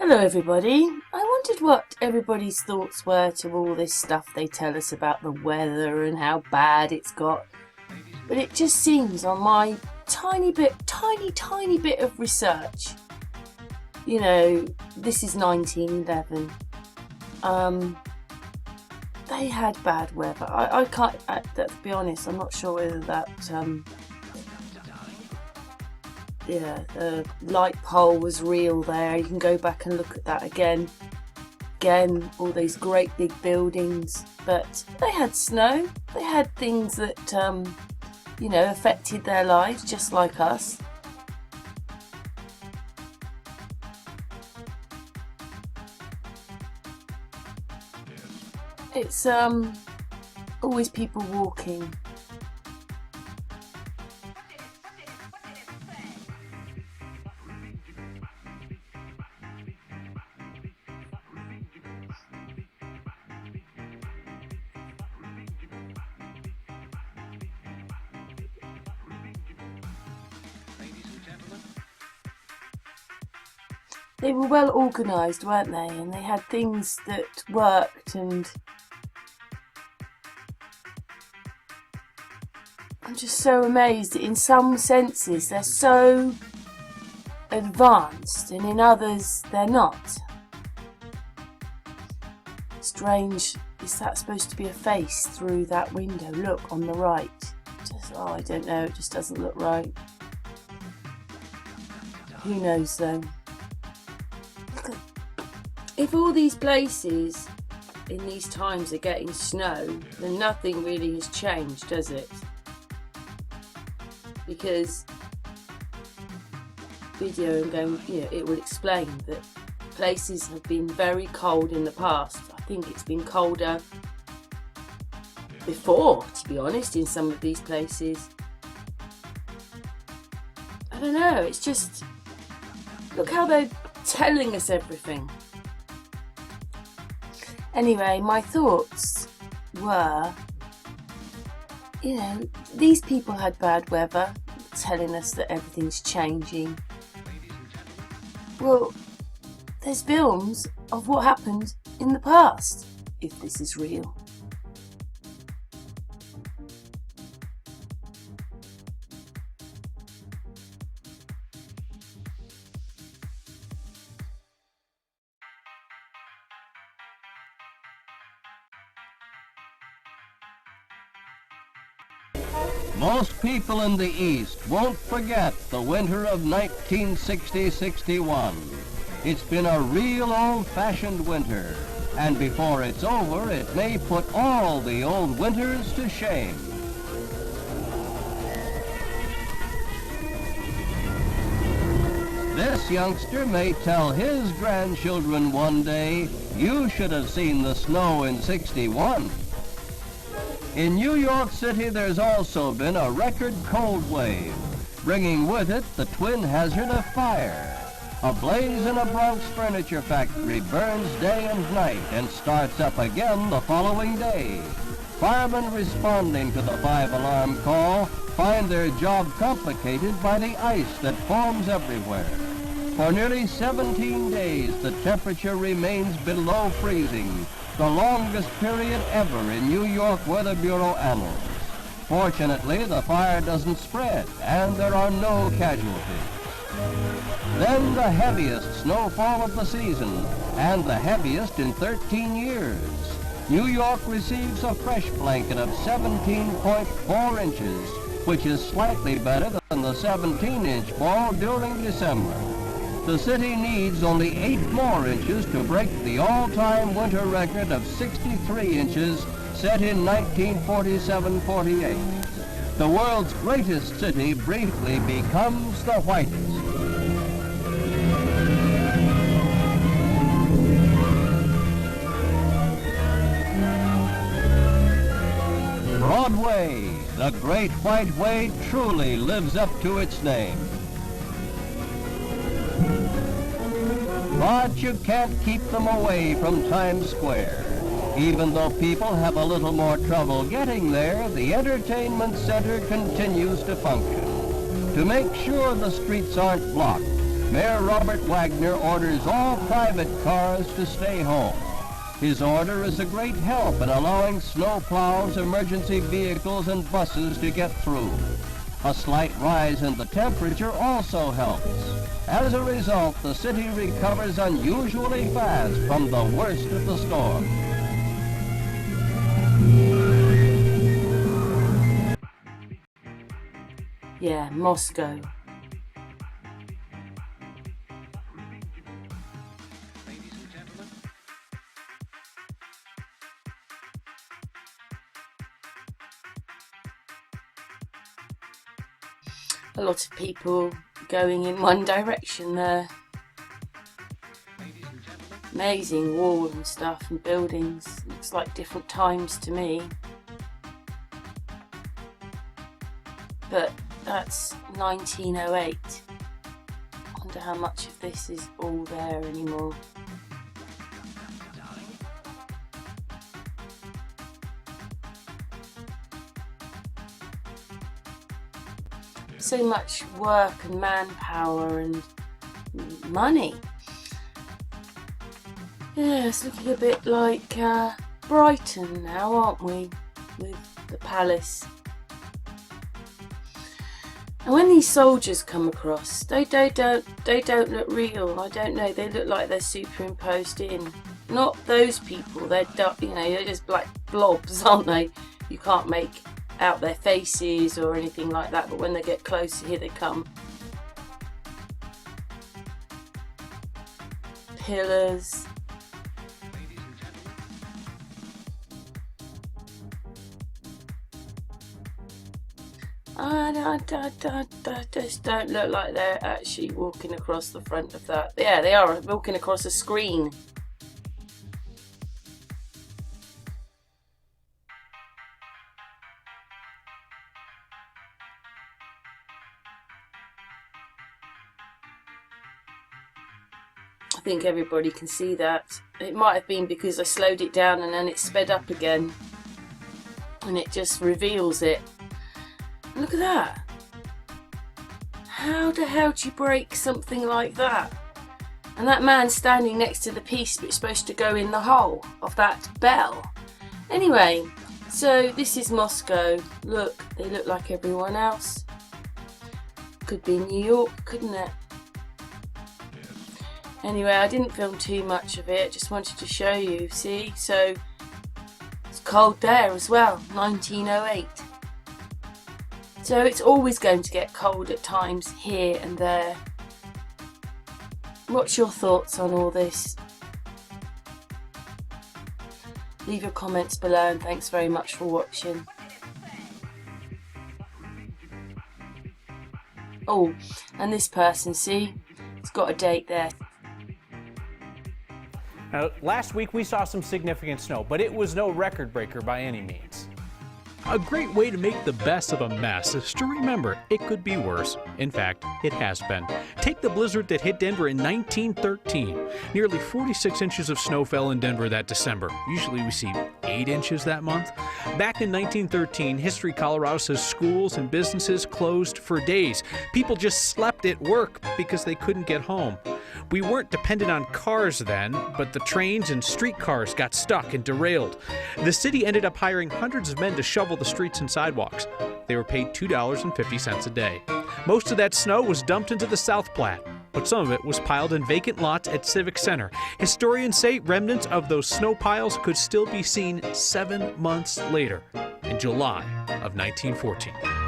Hello everybody. I wondered what everybody's thoughts were to all this stuff they tell us about the weather and how bad it's got. But it just seems on my tiny bit of research, this is 1911. They had bad weather. I can't, to be honest, I'm not sure whether that the light pole was real there. You can go back and look at that again, all those great big buildings, but they had snow, they had things that affected their lives just like us. It's always people walking. They were well organised, weren't they? And they had things that worked, and I'm just so amazed that in some senses they're so advanced and in others they're not. Strange, is that supposed to be a face through that window? Look, on the right. I don't know, it just doesn't look right. Who knows though? If all these places in these times are getting snow, then nothing really has changed, does it? Because video and going, it will explain that places have been very cold in the past. I think it's been colder before, to be honest, in some of these places. I don't know, it's just, look how they're telling us everything. Anyway, my thoughts were, these people had bad weather, telling us that everything's changing. Well, there's films of what happened in the past, if this is real. Most people in the East won't forget the winter of 1960-61. It's been a real old-fashioned winter, and before it's over, it may put all the old winters to shame. This youngster may tell his grandchildren one day, "You should have seen the snow in '61." In New York City, there's also been a record cold wave, bringing with it the twin hazard of fire. A blaze in a Bronx furniture factory burns day and night and starts up again the following day. Firemen responding to the 5-alarm call find their job complicated by the ice that forms everywhere. For nearly 17 days, the temperature remains below freezing, the longest period ever in New York Weather Bureau annals. Fortunately, the fire doesn't spread, and there are no casualties. Then the heaviest snowfall of the season, and the heaviest in 13 years. New York receives a fresh blanket of 17.4 inches, which is slightly better than the 17-inch fall during December. The city needs only 8 more inches to break the all-time winter record of 63 inches set in 1947-48. The world's greatest city briefly becomes the whitest. Broadway, the Great White Way, truly lives up to its name. But you can't keep them away from Times Square. Even though people have a little more trouble getting there, the entertainment center continues to function. To make sure the streets aren't blocked, Mayor Robert Wagner orders all private cars to stay home. His order is a great help in allowing snowplows, emergency vehicles, and buses to get through. A slight rise in the temperature also helps. As a result, the city recovers unusually fast from the worst of the storm. Yeah, Moscow. A lot of people going in one direction there. Amazing walls and stuff and buildings. Looks like different times to me. But that's 1908. I wonder how much of this is all there anymore. So much work and manpower and money. Yeah, it's looking a bit like Brighton now, aren't we? With the palace. And when these soldiers come across, they don't look real. I don't know. They look like they're superimposed in. Not those people. They're they're just black blobs, aren't they? You can't make out their faces or anything like that, but when they get closer, here they come. Pillars. I just don't look like they're actually walking across the front of that. Yeah, they are walking across a screen. I think everybody can see that. It might have been because I slowed it down and then it sped up again. And it just reveals it. Look at that. How the hell do you break something like that? And that man standing next to the piece that's supposed to go in the hole of that bell. Anyway, so this is Moscow. Look, they look like everyone else. Could be New York, couldn't it? Anyway, I didn't film too much of it, just wanted to show you, see? So, it's cold there as well, 1908. So it's always going to get cold at times here and there. What's your thoughts on all this? Leave your comments below and thanks very much for watching. Oh, and this person, see? It's got a date there. Now, last week we saw some significant snow, but it was no record breaker by any means. A great way to make the best of a mess is to remember it could be worse. In fact, it has been. Take the blizzard that hit Denver in 1913. Nearly 46 inches of snow fell in Denver that December. Usually we see 8 inches that month. Back in 1913, History Colorado says schools and businesses closed for days. People just slept at work because they couldn't get home. We weren't dependent on cars then, but the trains and streetcars got stuck and derailed. The city ended up hiring hundreds of men to shovel the streets and sidewalks. They were paid $2.50 a day. Most of that snow was dumped into the South Platte, but some of it was piled in vacant lots at Civic Center. Historians say remnants of those snow piles could still be seen 7 months later, in July of 1914.